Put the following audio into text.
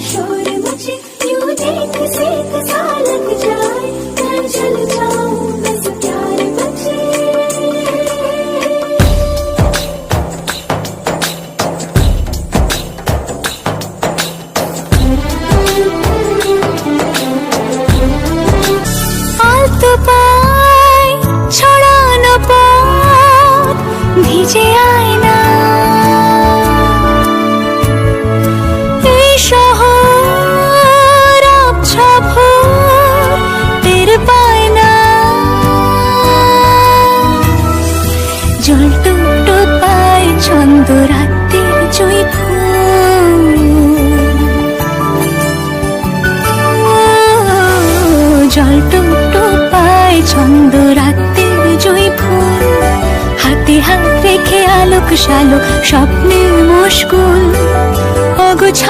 शोर मचे यूं देख सेक सा लग जाए मैं जल जाऊं बस प्यार बचे আলতো পায় ছড়ানো পথ ভিজে আয়না এই শহর আবছা ভোর টের পায় না জল টুকটো পায় ছন্দ রাতের জয় ফুল জল টুকটো পায় ছন্দ রাতের জয় ফুল হাতে হাত রেখে আলোক শালোক স্বপ্নে মশগুল অগোছালো